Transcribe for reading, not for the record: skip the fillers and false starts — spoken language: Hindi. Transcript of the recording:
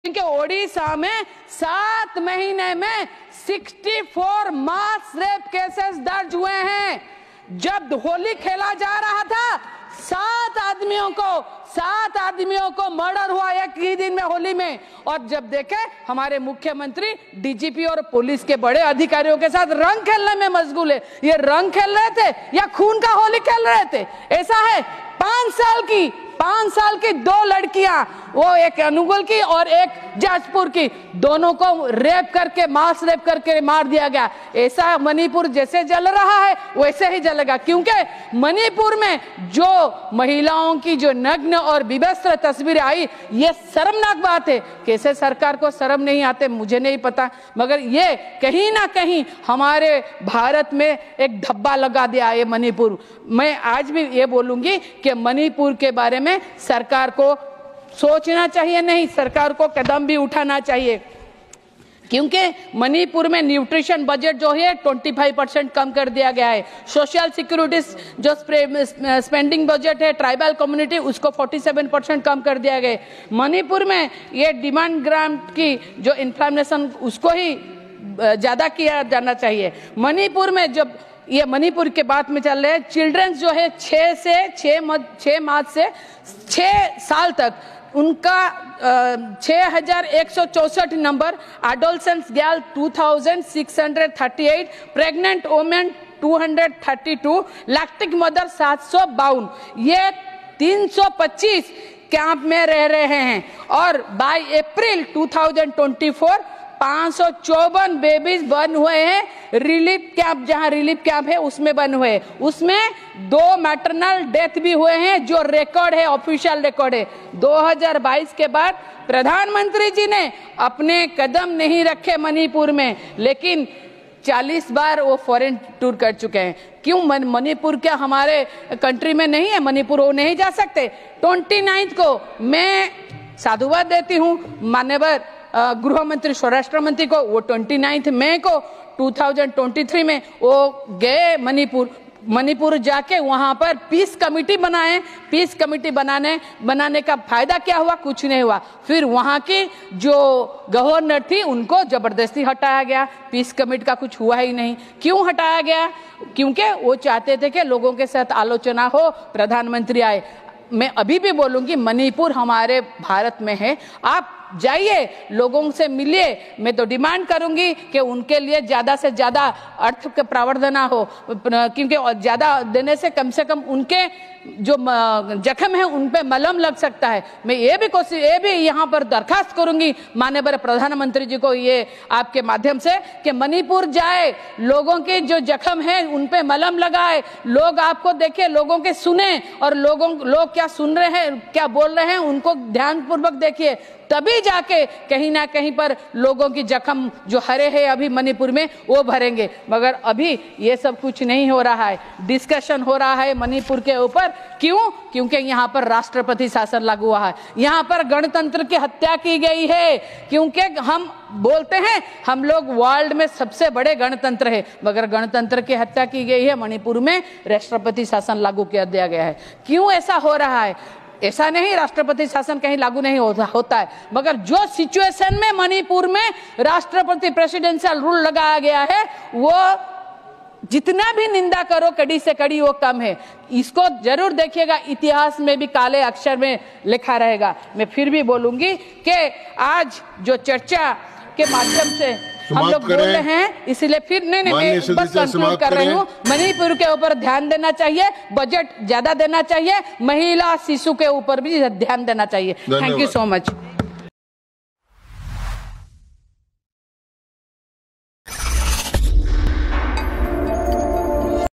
कि ओडिशा में 7 महीने में 64 मास रेप केसेस दर्ज हुए हैं। जब होली खेला जा रहा था 7 आदमियों को मर्डर हुआ एक ही दिन में होली में। और जब देखे हमारे मुख्यमंत्री डीजीपी और पुलिस के बड़े अधिकारियों के साथ रंग खेलने में मशगूल है। ये रंग खेल रहे थे या खून का होली खेल रहे थे? ऐसा है। 5 साल की 2 लड़कियां, वो एक अनुगुल की और एक जाजपुर की, दोनों को रेप करके मास रेप करके मार दिया गया। ऐसा मणिपुर जैसे जल रहा है वैसे ही जलेगा, क्योंकि मणिपुर में जो महिलाओं की जो नग्न और विवस्त्र तस्वीरें आई, ये शर्मनाक बात है। कैसे सरकार को शर्म नहीं आते मुझे नहीं पता, मगर ये कहीं ना कहीं हमारे भारत में एक धब्बा लगा दिया ये मणिपुर। मैं आज भी ये बोलूंगी कि मणिपुर के बारे में सरकार को सोचना चाहिए, नहीं सरकार को कदम भी उठाना चाहिए, क्योंकि मणिपुर में न्यूट्रिशन बजट जो है 25% कम कर दिया गया है। सोशल सिक्योरिटी जो स्पेंडिंग बजट है ट्राइबल कम्युनिटी, उसको 47% कम कर दिया गया है। मणिपुर में ये डिमांड ग्रांट की जो इन्फ्लेमेशन उसको ही ज्यादा किया जाना चाहिए। मणिपुर में जब ये मणिपुर के बात में चल रहे हैं, चिल्ड्रंस जो है 6 मार्च से 6 साल तक उनका 6164 number, adolescence girl 2638, pregnant women 232, lactic mother 752, ये 325 कैंप में रह रहे हैं। और बाय अप्रैल 2024 554 बेबीज बर्न हुए हैं। रिलीफ कैंप, जहां रिलीफ कैंप है उसमें बर्न हुए, उसमें 2 मैटरनल डेथ भी हुए हैं, जो रिकॉर्ड है, ऑफिशियल रिकॉर्ड है। 2022 के बाद प्रधानमंत्री जी ने अपने कदम नहीं रखे मणिपुर में, लेकिन 40 बार वो फॉरेन टूर कर चुके हैं। क्यों? मणिपुर क्या हमारे कंट्री में नहीं है? मणिपुर वो नहीं जा सकते? 29 को मैं साधुवाद देती हूँ माननीय गृह मंत्री स्वराष्ट्र मंत्री को, वो 29 मई को 2023 में वो गए मणिपुर जाके वहां पर पीस कमेटी बनाए। पीस कमेटी बनाने का फायदा क्या हुआ? कुछ नहीं हुआ। फिर वहां की जो गवर्नर थी उनको जबरदस्ती हटाया गया। पीस कमेटी का कुछ हुआ ही नहीं। क्यों हटाया गया? क्योंकि वो चाहते थे कि लोगों के साथ आलोचना हो, प्रधानमंत्री आए। मैं अभी भी बोलूंगी मणिपुर हमारे भारत में है, आप जाइए, लोगों से मिलिए। मैं तो डिमांड करूंगी कि उनके लिए ज्यादा से ज्यादा अर्थ का प्रावधान हो, क्योंकि ज्यादा देने से कम उनके जो जख्म है उन पे मलहम लग सकता है। मैं ये भी यहाँ पर दरखास्त करूंगी माननीय प्रधानमंत्री जी को, ये आपके माध्यम से, कि मणिपुर जाए, लोगों के जो जख्म है उन पे मलहम लगाए, लोग आपको देखे, लोगों के सुने, और लोग क्या सुन रहे हैं, क्या बोल रहे हैं, उनको ध्यानपूर्वक देखिए, तभी जाके कहीं ना कहीं पर लोगों की जख्म जो हरे हैं अभी मणिपुर में वो भरेंगे। मगर अभी ये सब कुछ नहीं हो रहा है। डिस्कशन हो रहा है मणिपुर के ऊपर। क्यों? क्योंकि यहाँ पर राष्ट्रपति शासन लागू हुआ है, यहाँ पर गणतंत्र की हत्या की गई है। क्योंकि हम बोलते हैं हम लोग वर्ल्ड में सबसे बड़े गणतंत्र है, मगर गणतंत्र की हत्या की गई है। मणिपुर में राष्ट्रपति शासन लागू कर दिया गया है। क्यों ऐसा हो रहा है? ऐसा नहीं राष्ट्रपति शासन कहीं लागू नहीं होता है, मगर जो सिचुएशन में मणिपुर में राष्ट्रपति प्रेसिडेंशियल रूल लगाया गया है, वो जितना भी निंदा करो कड़ी से कड़ी वो कम है। इसको जरूर देखिएगा, इतिहास में भी काले अक्षर में लिखा रहेगा। मैं फिर भी बोलूंगी कि आज जो चर्चा के माध्यम से हम लोग बोल रहे हैं, इसलिए फिर नहीं मैं बस कंक्लूड कर रही हूँ, मणिपुर के ऊपर ध्यान देना चाहिए, बजट ज्यादा देना चाहिए, महिला शिशु के ऊपर भी ध्यान देना चाहिए। Thank you so much.